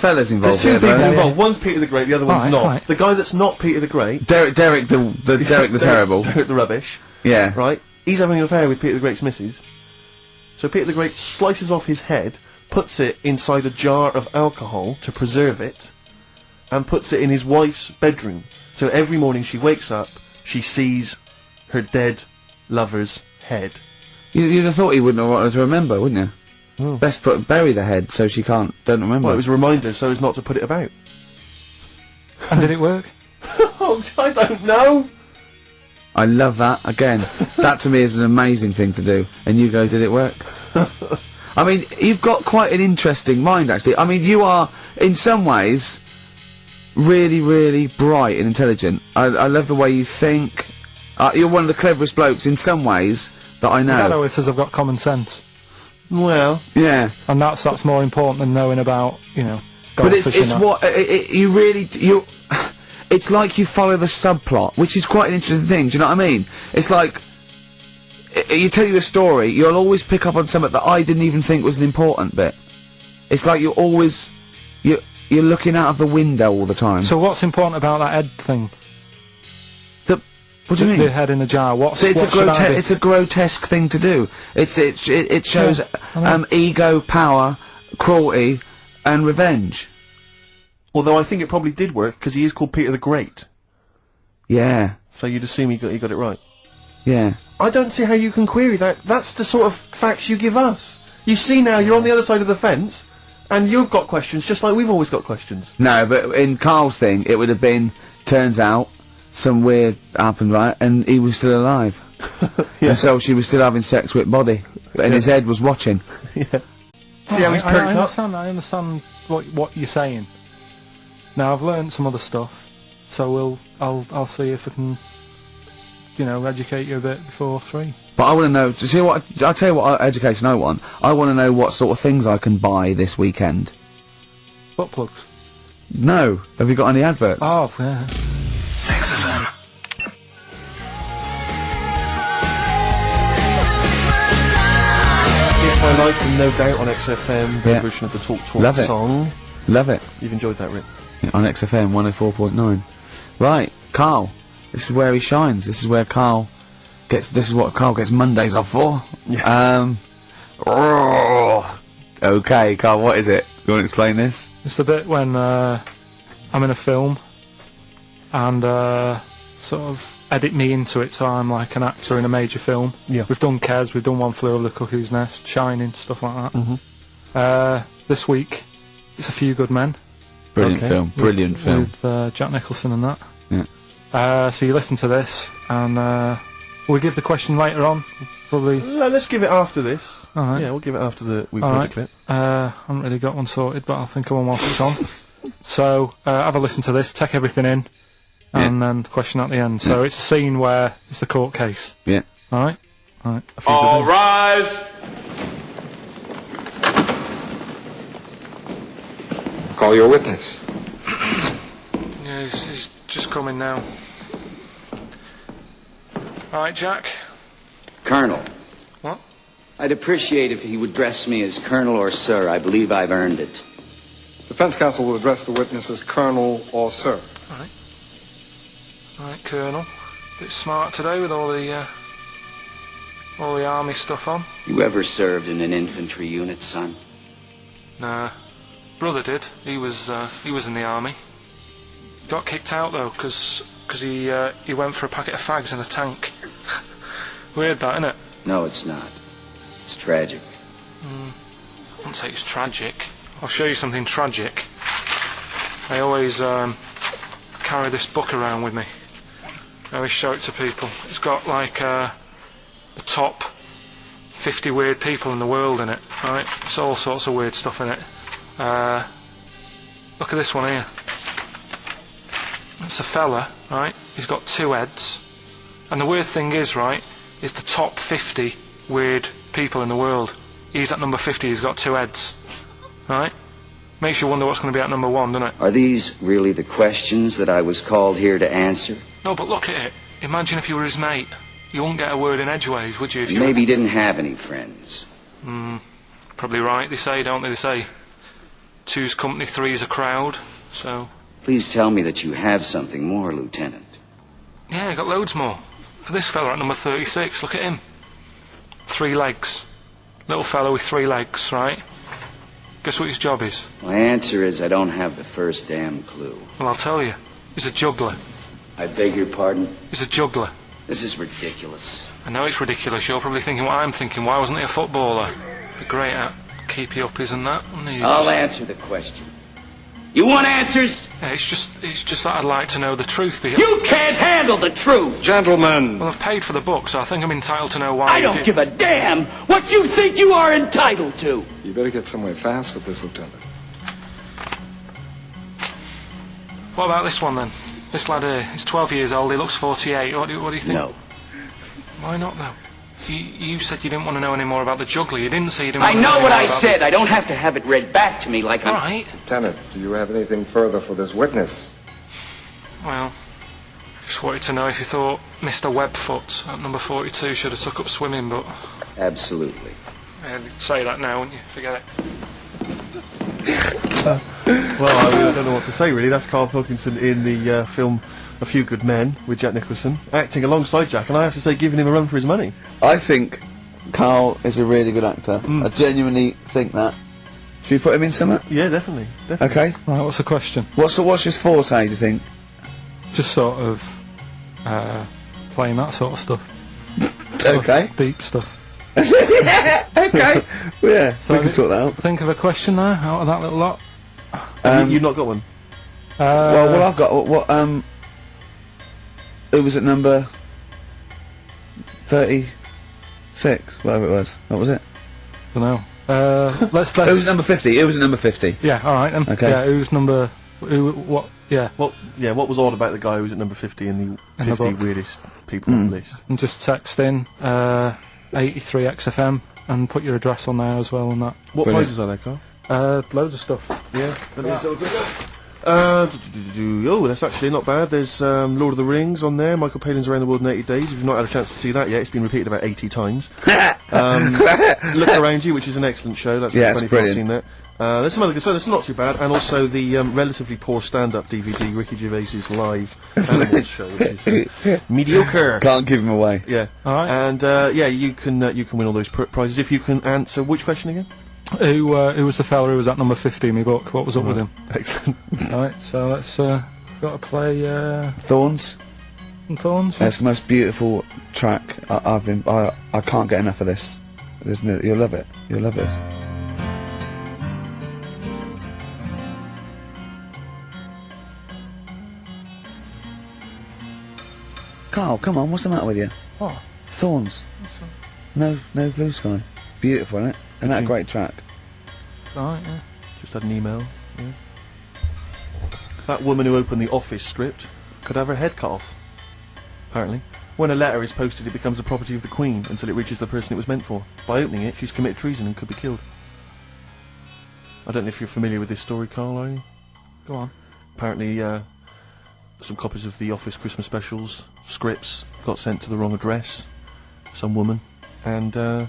fellas involved. There's two people though. involved. One's Peter the Great, the other one's not. The guy that's not Peter the Great, Derek the Terrible. Derek the Rubbish. Yeah. Right. He's having an affair with Peter the Great's missus. So Peter the Great slices off his head, puts it inside a jar of alcohol to preserve it, and puts it in his wife's bedroom. So every morning she wakes up, she sees her dead lover's head. You'd have thought he wouldn't have wanted to remember, wouldn't you? Oh. Best bury the head so she don't remember. Well, it was a reminder so as not to put it about. And did it work? Oh, I don't know! I love that. Again, that to me is an amazing thing to do. And you go, did it work? I mean, you've got quite an interesting mind, actually. I mean, you are, in some ways, really, really bright and intelligent. I love the way you think. You're one of the cleverest blokes in some ways that I know. Hello, it says I've got common sense. Well, yeah. And that's more important than knowing about, you know, but it's what, you really, it's like you follow the subplot, which is quite an interesting thing, do you know what I mean? It's like, you tell you a story, you'll always pick up on something that I didn't even think was an important bit. It's like you're always, you're looking out of the window all the time. So what's important about that head thing? What do you mean? The head in a jar. It's a grotesque thing to do. It shows ego, power, cruelty, and revenge. Although I think it probably did work because he is called Peter the Great. Yeah. So you'd assume he got it right. Yeah. I don't see how you can query that. That's the sort of facts you give us. You see now, you're on the other side of the fence, and you've got questions just like we've always got questions. No, but in Carl's thing, it would have been, turns out, some weird happened, right, and he was still alive. Yeah. And so she was still having sex with body, and his head was watching. Yeah. See how he's perked up? I understand what you're saying. Now I've learned some other stuff, so I'll see if I can, you know, educate you a bit before 3. But I want to know. See what? I'll tell you what education I want. I want to know what sort of things I can buy this weekend. Butt plugs. No. Have you got any adverts? Oh, yeah. Excellent. It's My Life and No Doubt on XFM, their version of the Talk song. Love it. You've enjoyed that, Rick? Yeah, on XFM 104.9. Right, Carl. This is where he shines. This is where Carl gets. This is what Carl gets Mondays off for. Yeah. Okay, Carl. What is it? You want to explain this? It's the bit when I'm in a film and sort of edit me into it, so I'm like an actor in a major film. Yeah. We've done Kes, we've done One Flew Over the Cuckoo's Nest, Shining, stuff like that. Mm-hmm. This week, it's A Few Good Men. Brilliant film. Brilliant film. With Jack Nicholson and that. Yeah. So you listen to this, and we'll give the question later on. Probably. No, let's give it after this. Alright. Yeah, we'll give it after we've heard the clip. I haven't really got one sorted, but I think I will whilst it's on. So, have a listen to this, take everything in, and then the question at the end. So it's a scene where it's a court case. Yeah. Alright? Alright. All rise! Call your witness. Yeah, he's just coming now. Alright, Jack? Colonel. What? I'd appreciate if he would address me as Colonel or Sir. I believe I've earned it. Defense counsel will address the witness as Colonel or Sir. Alright, Colonel. Bit smart today with all the army stuff on. You ever served in an infantry unit, son? Nah. Brother did. He was in the army. Got kicked out though, cause he went for a packet of fags in a tank. Weird that, innit? No, it's not. It's tragic. I wouldn't say it's tragic. I'll show you something tragic. I always carry this book around with me. I always show it to people. It's got like the top 50 weird people in the world in it, right? It's all sorts of weird stuff in it. Look at this one here. It's a fella, right? He's got 2 heads. And the weird thing is, right, is the top 50 weird people in the world. He's at number 50, he's got 2 heads. Right? Makes you wonder what's going to be at number 1, doesn't it? Are these really the questions that I was called here to answer? No, but look at it. Imagine if you were his mate. You wouldn't get a word in edgeways, would you? If you Maybe he didn't have any friends. Probably right, they say, don't they? They say. Two's company, three's a crowd. So, Please tell me that you have something more, Lieutenant. yeah, I got loads more. For this fella at number 36, look at him. 3 legs. Little fellow with 3 legs, right? Guess what his job is? My answer is I don't have the first damn clue. Well, I'll tell you. He's a juggler. I beg your pardon? He's a juggler. This is ridiculous. I know it's ridiculous. You're probably thinking what I'm thinking. Why wasn't he a footballer? Be great at keepy uppies and that. I'll answer the question. You want answers? Yeah, it's just that I'd like to know the truth. You can't handle the truth! Gentlemen, Well, I've paid for the book, so I think I'm entitled to know why I you don't did. give a damn what you think you are entitled to! you better get somewhere fast with this, Lieutenant. What about this one then? This lad here, he's 12 years old, he looks 48. What do you think? No. Why not, though? You said you didn't want to know any more about the juggler. You didn't say you didn't I want to know know any what more I about said. I don't have to have it read back to me like All I'm... right. Lieutenant, do you have anything further for this witness? Well, just wanted to know if you thought Mr. Webfoot at number 42 should have took up swimming, but... Absolutely. Yeah, you'd say that now, wouldn't you? Forget it. Well, I don't know what to say really. That's Carl Pilkington in the film A Few Good Men with Jack Nicholson, acting alongside Jack, and I have to say, giving him a run for his money. I think Carl is a really good actor. I genuinely think that. Should we put him in something? Yeah, definitely. Okay. Right, what's the question? What's his forte, do you think? Just sort of, playing that sort of stuff. Okay. Deep stuff. Okay. Well, yeah, So we can sort that out. Think of a question now, out of that little lot. You've not got one? Well, what I've got, who was at number 36, whatever it was. What was it? Dunno. Let's... Who was at number 50? Who was at number 50? Yeah, alright then. Okay. Yeah, who's number... what... Yeah. What was odd about the guy who was at number 50 in the In the 50 book. weirdest people on the list? And just text in, 83XFM and put your address on there as well and that. What Brilliant. prizes are there, Carl? Loads of stuff. Yeah. Let me just have a quick look. Oh, that's actually not bad. There's Lord of the Rings on there. Michael Palin's Around the World in 80 Days. If you've not had a chance to see that yet, it's been repeated about 80 times. Look Around You, which is an excellent show. That's Yeah, it's funny if you've brilliant. seen that. There's some other good stuff. That's not too bad. And also the relatively poor stand-up DVD, Ricky Gervais's live Animals show, which is mediocre. Can't give him away. Yeah. Alright. And yeah, you can win all those prizes if you can answer which question again? Who was the fella who was at number 50 in my book? What was up with him? Excellent. Alright, so let's, got to play, Thorns. some Thorns. That's the most beautiful track. I can't get enough of this. You'll love it. You'll love this. Carl, come on, what's the matter with you? Oh, Thorns. No blue sky. Beautiful, isn't it? Isn't that a great track? it's alright, yeah. Just had an email. Yeah. That woman who opened the Office script could have her head cut off. Apparently. When a letter is posted, it becomes the property of the Queen until it reaches the person it was meant for. By opening it, she's committed treason and could be killed. I don't know if you're familiar with this story, Carl, are you? Go on. Apparently, some copies of the Office Christmas specials, scripts, got sent to the wrong address. Some woman. And,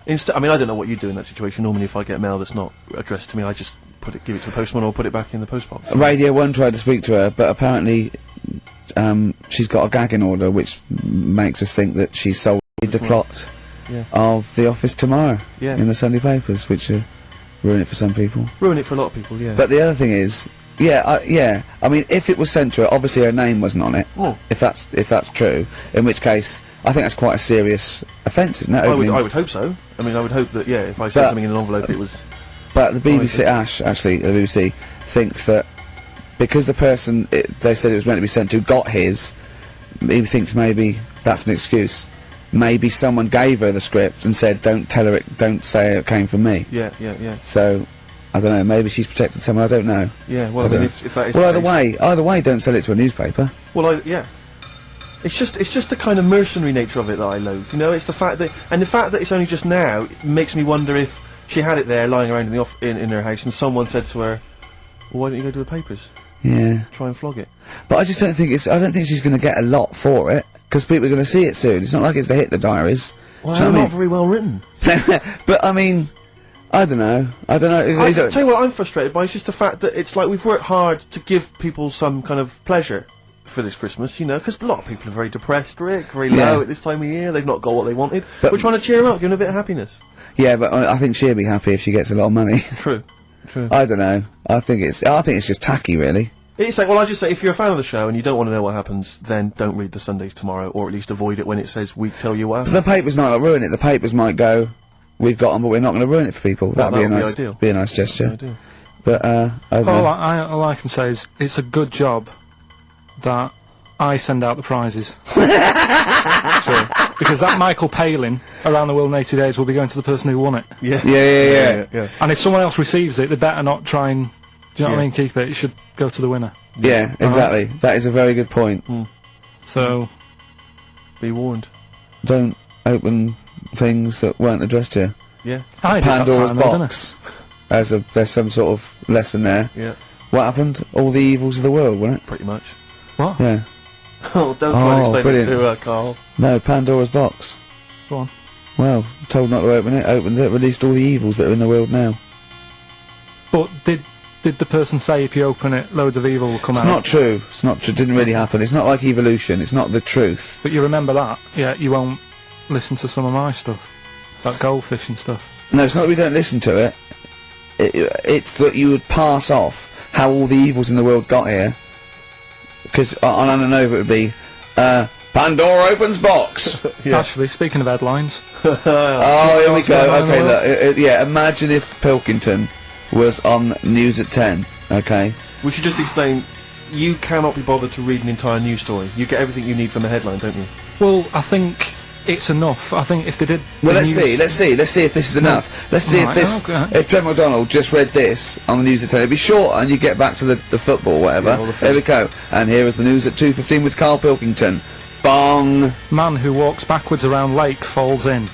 instead, I mean, I don't know what you do in that situation. Normally, if I get mail that's not addressed to me, I just give it to the postman or put it back in the postbox. Radio 1 tried to speak to her, but apparently she's got a gagging order, which makes us think that she sold the plot Yeah. of The Office tomorrow Yeah. in the Sunday papers, which ruin it for some people. Ruin it for a lot of people, yeah. But the other thing is, I mean, if it was sent to her, obviously her name wasn't on it. Oh. If that's true, in which case, I think that's quite a serious offence, isn't it? I Opening- would hope so. I mean, I would hope that, yeah, if I sent But- something in an envelope, it was... But the BBC, Oh, the BBC, thinks that because the person they said it was meant to be sent to got his, he thinks maybe that's an excuse. Maybe someone gave her the script and said, don't say it came from me. Yeah. So, I don't know, maybe she's protected someone, I don't know. Yeah, well, I don't mean, know. if that is Well, the case- either way, don't sell it to a newspaper. Well, yeah. It's just the kind of mercenary nature of it that I loathe. You know, it's the fact that it's only just now makes me wonder if she had it there lying around in her house and someone said to her, well, why don't you go to the papers? Yeah. Try and flog it. But I just don't think I don't think she's gonna get a lot for it, because people are gonna see it soon. It's not like it's the Hitler Diaries. Well, Do you know they're what I not very well written. But I mean, I don't know. I tell you what I'm frustrated by is just the fact that it's like we've worked hard to give people some kind of pleasure for this Christmas, you know, because a lot of people are very depressed, Rick, very low at this time of year, they've not got what they wanted. But we're trying to cheer them up, give them a bit of happiness. Yeah, but I think she'll be happy if she gets a lot of money. True. I don't know. I think it's just tacky, really. It's like, well, I just say, if you're a fan of the show and you don't want to know what happens, then don't read the Sundays Tomorrow, or at least avoid it when it says, we tell you what happens. The papers might not ruin it. The papers might go, we've got them, but we're not going to ruin it for people. That'd be a nice, be a nice gesture. But, all I can say is, it's a good job that I send out the prizes. Because that Michael Palin, Around the World in 80 Days, will be going to the person who won it. Yeah. And if someone else receives it, they better not try and, do you know what I mean, keep it. It should go to the winner. Yeah, exactly. That is a very good point. So, be warned. Don't open things that weren't addressed to you. Yeah. Pandora's box. There's some sort of lesson there. Yeah. What happened? All the evils of the world, wasn't it? Pretty much. What? Yeah. Oh, don't try and explain it to Carl. No, Pandora's box. Go on. Well, told not to open it, opened it, released all the evils that are in the world now. But did the person say if you open it, loads of evil will come out? It's not true. It's not true. It didn't really happen. It's not like evolution. It's not the truth. But you remember that? Yeah, you won't listen to some of my stuff. Like goldfish and stuff. No, it's not that we don't listen to it. It's that you would pass off how all the evils in the world got here. Because on Ananova it would be, Pandora opens box! Actually, speaking of headlines... oh, here we go, okay, look, yeah, imagine if Pilkington was on News at 10, okay? We should just explain, you cannot be bothered to read an entire news story. You get everything you need from the headline, don't you? Well, I think it's enough. I think if they did... Well, let's see if this is enough. Let's see if Trevor McDonald just read this on the News at 10, it'd be shorter and you get back to the football or whatever. Yeah, there we go. And here is the News at 2:15 with Carl Pilkington. Bong! Man who walks backwards around lake falls in.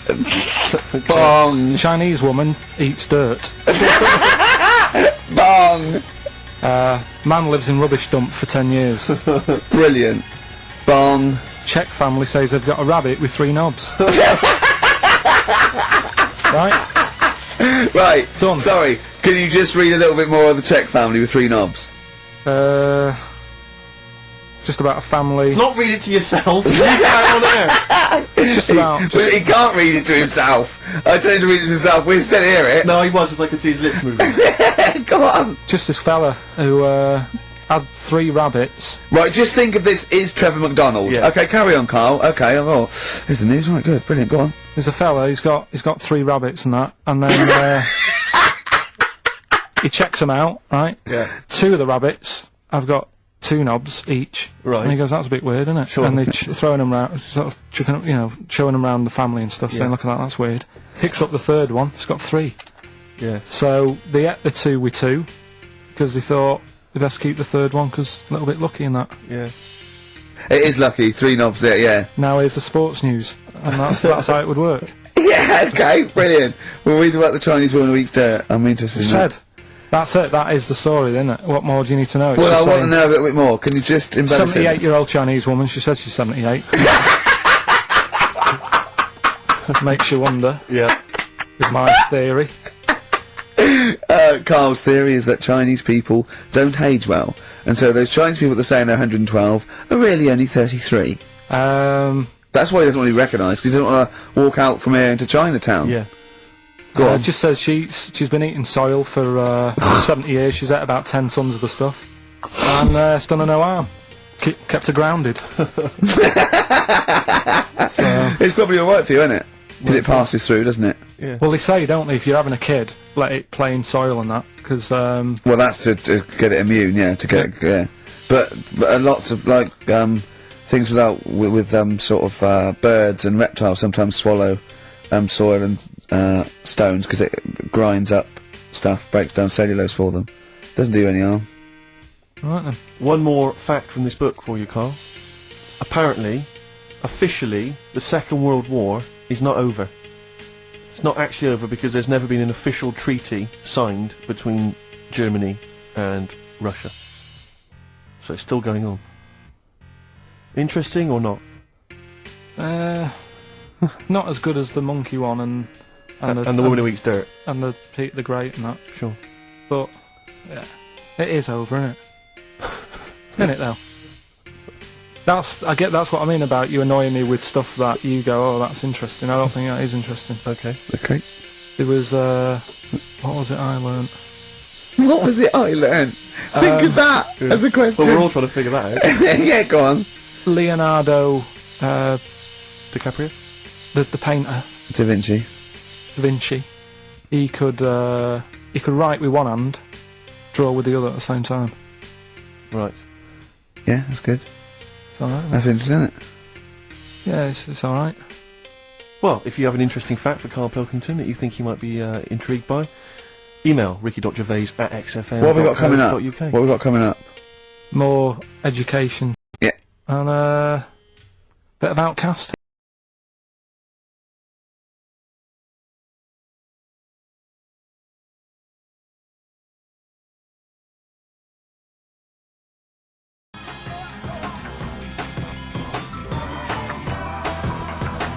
Bong! Chinese woman eats dirt. Bong! Man lives in rubbish dump for 10 years. Brilliant. Bong! Czech family says they've got a rabbit with 3 knobs. Right? Right. Done. Sorry, can you just read a little bit more of the Czech family with 3 knobs? Just about a family. Not read it to yourself. Read it out on air. Just about. He can't read it to himself. I told him to read it to himself. We still hear it. No, he was, because I could see his lips moving. Go on. Just this fella who had 3 rabbits. Right, just think of this is Trevor McDonald. Yeah. Okay, carry on, Carl. Okay, oh, here's the news. Right, good, brilliant. Go on. There's a fella. He's got 3 rabbits and that, and then he checks them out. Right. Yeah. 2 of the rabbits have got 2 knobs each. Right. And he goes, that's a bit weird, isn't it? Sure. And they're throwing them around, sort of, chucking, you know, showing them around the family and stuff, saying, look at that, that's weird. Picks up the 3rd one, it's got 3. Yeah. So they ate the 2 with 2, because they thought they best keep the 3rd one, because a little bit lucky in that. Yeah. It is lucky, 3 knobs there, yeah. Now here's the sports news, and that's how it would work. Yeah, okay, brilliant. We'll read about the Chinese woman who eats dirt. I'm interested in that. That's it, that is the story, isn't it? What more do you need to know? It's well, just I want to know a little bit more. Can you just embellish it? 78-year-old Chinese woman, she says she's 78. Makes you wonder. Yeah. Is my theory. Carl's theory is that Chinese people don't age well, and so those Chinese people that say they're 112 are really only 33. That's why he doesn't want to be recognised, because he doesn't want to walk out from here into Chinatown. Yeah. Go on. It just says she's been eating soil for 70 years, she's ate about 10 tons of the stuff, and it's done her no harm. Kept her grounded. It's probably alright for you, isn't it? Because it passes through, doesn't it? Yeah. Well, they say, don't they, if you're having a kid, let it play in soil and that, because well, that's to get it immune, yeah, to get yeah. But lots of like things with sort of birds and reptiles sometimes swallow soil and stones because it grinds up stuff, breaks down cellulose for them. Doesn't do any harm. Right then. One more fact from this book for you, Carl. Apparently, officially, the Second World War is not over. It's not actually over because there's never been an official treaty signed between Germany and Russia. So it's still going on. Interesting or not? Not as good as the monkey one and And the woman who eats dirt. And the Peter the Great and that. Sure. But, yeah. It is over, isn't it? Isn't it, though? That's what I mean about you annoying me with stuff that you go, oh, that's interesting. I don't think that is interesting. Okay. Okay. It was, what was it I learnt? What was it I learned? Think of that as a question. Well, we're all trying to figure that out. Yeah, go on. Leonardo, DiCaprio? the painter, Da Vinci. Da Vinci, he could write with one hand, draw with the other at the same time. Right. Yeah, that's good. It's alright. That's interesting, isn't it? Yeah, it's alright. Well, if you have an interesting fact for Carl Pilkington that you think he might be intrigued by, email ricky.gervais@xfm.co.uk. What have we got coming up? What have we got coming up? More education. Yeah. And bit of Outcast.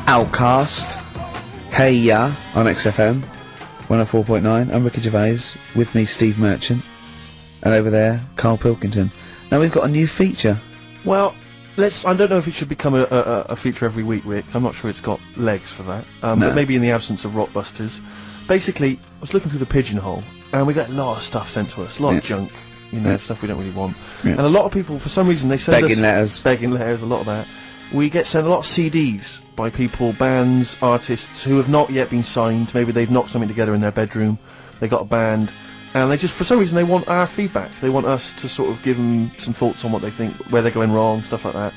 Outcast. Hey Ya on XFM 104.9. I'm Ricky Gervais. With me, Steve Merchant. And over there, Carl Pilkington. Now we've got a new feature. Well, I don't know if it should become a feature every week, Rick. I'm not sure it's got legs for that. No. But maybe in the absence of Rockbusters. Basically, I was looking through the pigeonhole, and we got a lot of stuff sent to us. A lot of junk. You know, stuff we don't really want. Yeah. And a lot of people, for some reason, they send Begging us... Begging letters, a lot of that. We get sent a lot of CDs by people, bands, artists who have not yet been signed. Maybe they've knocked something together in their bedroom. They got a band, and they just, for some reason, they want our feedback. They want us to sort of give them some thoughts on what they think, where they're going wrong, stuff like that.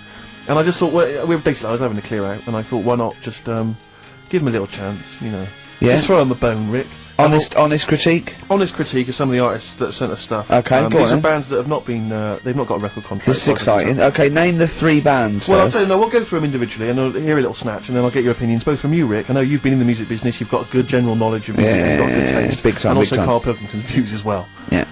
And I just thought, well, basically, I was having a clear out, and I thought, why not just give them a little chance, you know? Yeah. Just throw on the bone, Rick. Honest critique. Honest critique of some of the artists that sent us stuff. Okay, go on these are then. bands that have not been, they've not got a record contract. This is exciting. Okay, name the 3 bands Well, first. I'll tell you, no, we'll go through them individually, and I'll hear a little snatch, and then I'll get your opinions, both from you, Rick. I know you've been in the music business, you've got a good general knowledge of music, you've got good taste, big time, and big also time. Carl Pilkington's views as well. Yeah.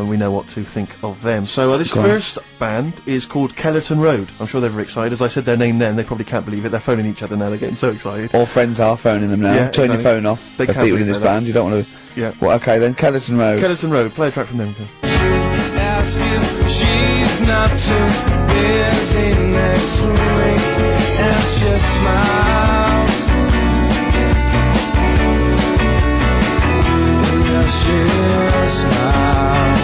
We know what to think of them. So this Go on. first band is called Kellerton Road. I'm sure they're very excited. As I said their name then, they probably can't believe it. They're phoning each other now, they're getting so excited. All friends are phoning them now. Yeah, Turn your exactly. phone off. They They're can't people in believe this that. band, you don't want to... Yeah. Well, okay then, Kellerton Road. Kellerton Road, play a track from them. Ask if she's not too busy next week, and she smiles. Yeah, she smiles.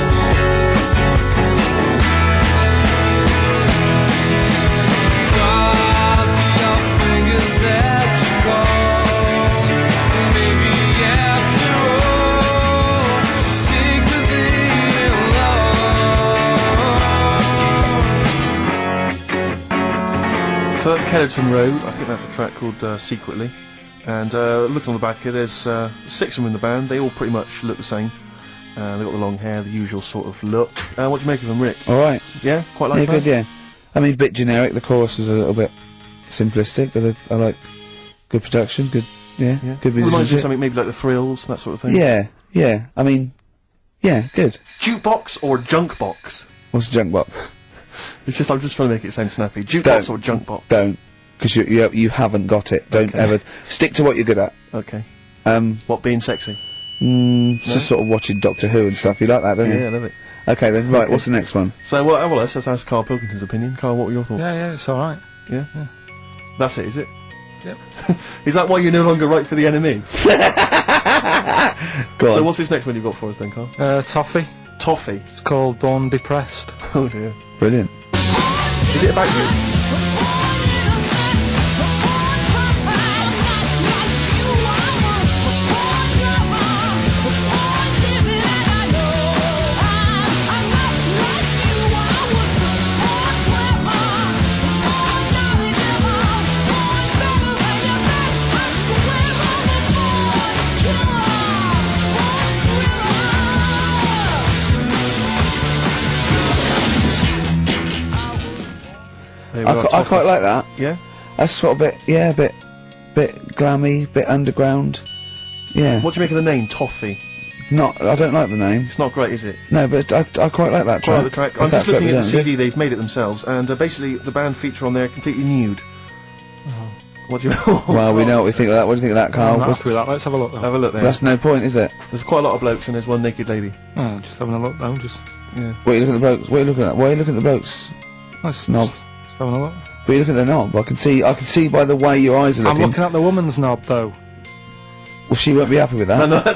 Cross your fingers that she calls. Maybe after all, she's secretly in love. So that's Kellerton Road. I think that's a track called Secretly. And looking on the back here, there's 6 of them in the band. They all pretty much look the same. They've got the long hair, the usual sort of look. What do you make of them, Rick? Alright. Yeah? Quite like Yeah, that? good, yeah. I mean, a bit generic, the chorus was a little bit simplistic, but I like good production, good, yeah, good Reminds you of musicianship. something maybe like the Thrills, that sort of thing? Yeah, yeah, I mean, yeah, good. Jukebox or junk box? What's the junk box? It's just, I'm just trying to make it sound snappy. Jukebox or junk box? Don't, because you haven't got it. Don't Okay. ever, stick to what you're good at. Okay. Um, What, being sexy? just sort of watching Doctor Who and stuff, you like that, don't Yeah, you? I love it. Okay then, right, Okay. what's the next one? So, well, let's just ask Carl Pilkington's opinion. Carl, what were your thoughts? Yeah, it's alright. Yeah? Yeah. That's it, is it? Yep. Is that why you're no longer right for the enemy? Go on. So what's this next one you've got for us then, Carl? Toffee. Toffee. It's called Born Depressed. Oh dear. Brilliant. Is it about you? There we are, I Toffee. quite like that. Yeah? That's sort of bit glammy, bit underground. Yeah. What do you make of the name, Toffee? I don't like the name. It's not great, is it? No, but I quite like that Quite track. like the track. If I'm just that's looking at the representative. CD, they've made it themselves, and basically the band feature on there completely nude. What do you? Well, we know what we think of that. What do you think of that, Carl? Not happy with that. Let's have a look. Though. Have a look there. That's no point, is it? There's quite a lot of blokes and there's one naked lady. Oh, just having a look though. Just Yeah. What are you looking at the blokes? What are you looking at? Why are you looking at the blokes? nice. Knob. Just having a look. But you look at the knob. I can see by the way your eyes are I'm looking. looking at the woman's knob though. Well, she won't be happy with that. No,